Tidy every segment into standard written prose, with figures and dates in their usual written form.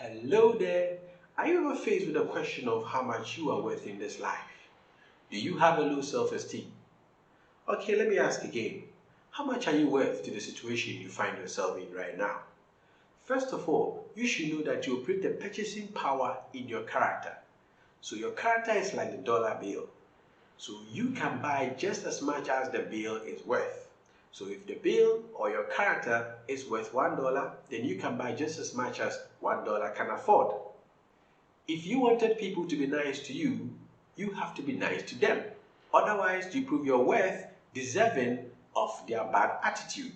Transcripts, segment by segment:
Hello there. Are you ever faced with a question of how much you are worth in this life? Do you have a low self-esteem? Okay, let me ask again. How much are you worth to the situation you find yourself in right now? First of all, you should know that you operate the purchasing power in your character. So your character is like the dollar bill. So you can buy just as much as the bill is worth. So if the bill or your character is worth $1, then you can buy just as much as $1 can afford. If you wanted people to be nice to you, you have to be nice to them. Otherwise, you prove your worth deserving of their bad attitude.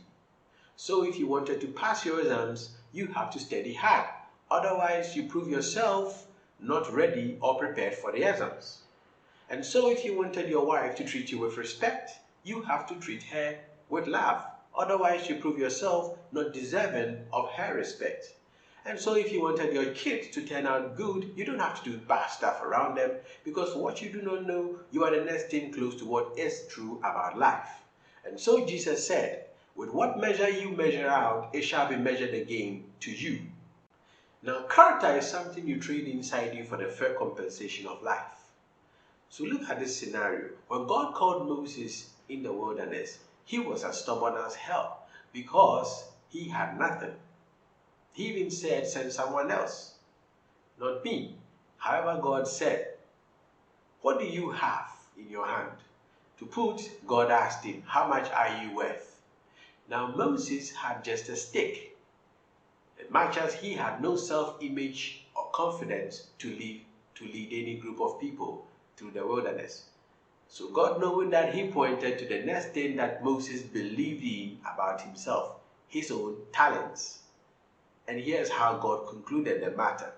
So if you wanted to pass your exams, you have to study hard. Otherwise, you prove yourself not ready or prepared for the exams. And so if you wanted your wife to treat you with respect, you have to treat her with love. Otherwise, you prove yourself not deserving of her respect. And so if you wanted your kids to turn out good, you don't have to do bad stuff around them, because what you do not know, you are the next thing close to what is true about life. And so Jesus said, with what measure you measure out, it shall be measured again to you. Now, character is something you trade inside you for the fair compensation of life. So look at this scenario. When God called Moses in the wilderness, he was as stubborn as hell because he had nothing. He even said, send someone else, not me. However, God said, what do you have in your hand? To put, God asked him, how much are you worth? Now Moses had just a stick, and much as he had no self-image or confidence to lead any group of people through the wilderness. So God, knowing that, he pointed to the next thing that Moses believed in about himself, his own talents. And here's how God concluded the matter.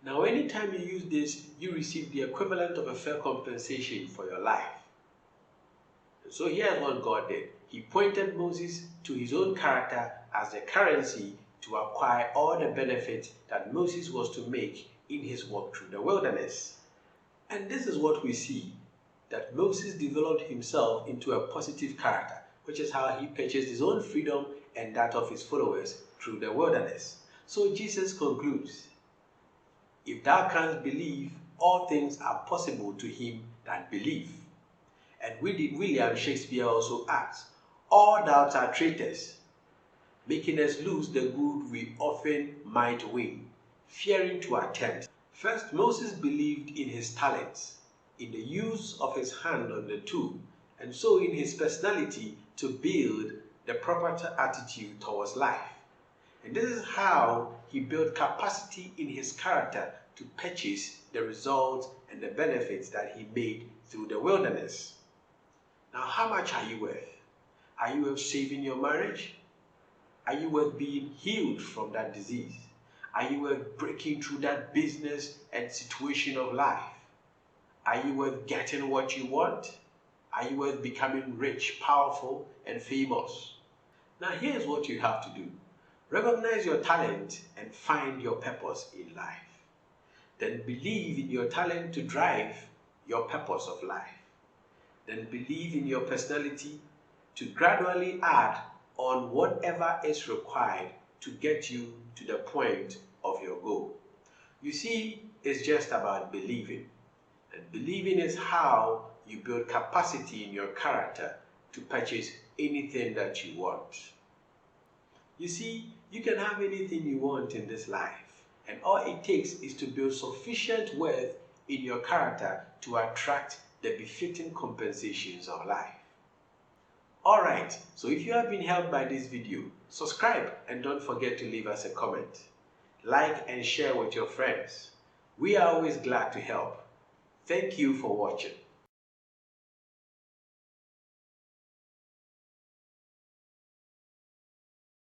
Now, anytime you use this, you receive the equivalent of a fair compensation for your life. And so here's what God did. He pointed Moses to his own character as the currency to acquire all the benefits that Moses was to make in his walk through the wilderness. And this is what we see, that Moses developed himself into a positive character, which is how he purchased his own freedom and that of his followers through the wilderness. So Jesus concludes, if thou canst believe, all things are possible to him that believe. And William Shakespeare also adds, all doubts are traitors, making us lose the good we often might win, fearing to attempt. First, Moses believed in his talents, in the use of his hand on the tool, and so in his personality to build the proper attitude towards life. And this is how he built capacity in his character to purchase the results and the benefits that he made through the wilderness. Now, how much are you worth? Are you worth saving your marriage? Are you worth being healed from that disease? Are you worth breaking through that business and situation of life? Are you worth getting what you want? Are you worth becoming rich, powerful, and famous? Now, here's what you have to do. Recognize your talent and find your purpose in life. Then believe in your talent to drive your purpose of life. Then believe in your personality to gradually add on whatever is required to get you to the point of your goal. You see, it's just about believing. And believing is how you build capacity in your character to purchase anything that you want. You see, you can have anything you want in this life, and all it takes is to build sufficient worth in your character to attract the befitting compensations of life. Alright, so if you have been helped by this video, subscribe and don't forget to leave us a comment. Like and share with your friends. We are always glad to help. Thank you for watching.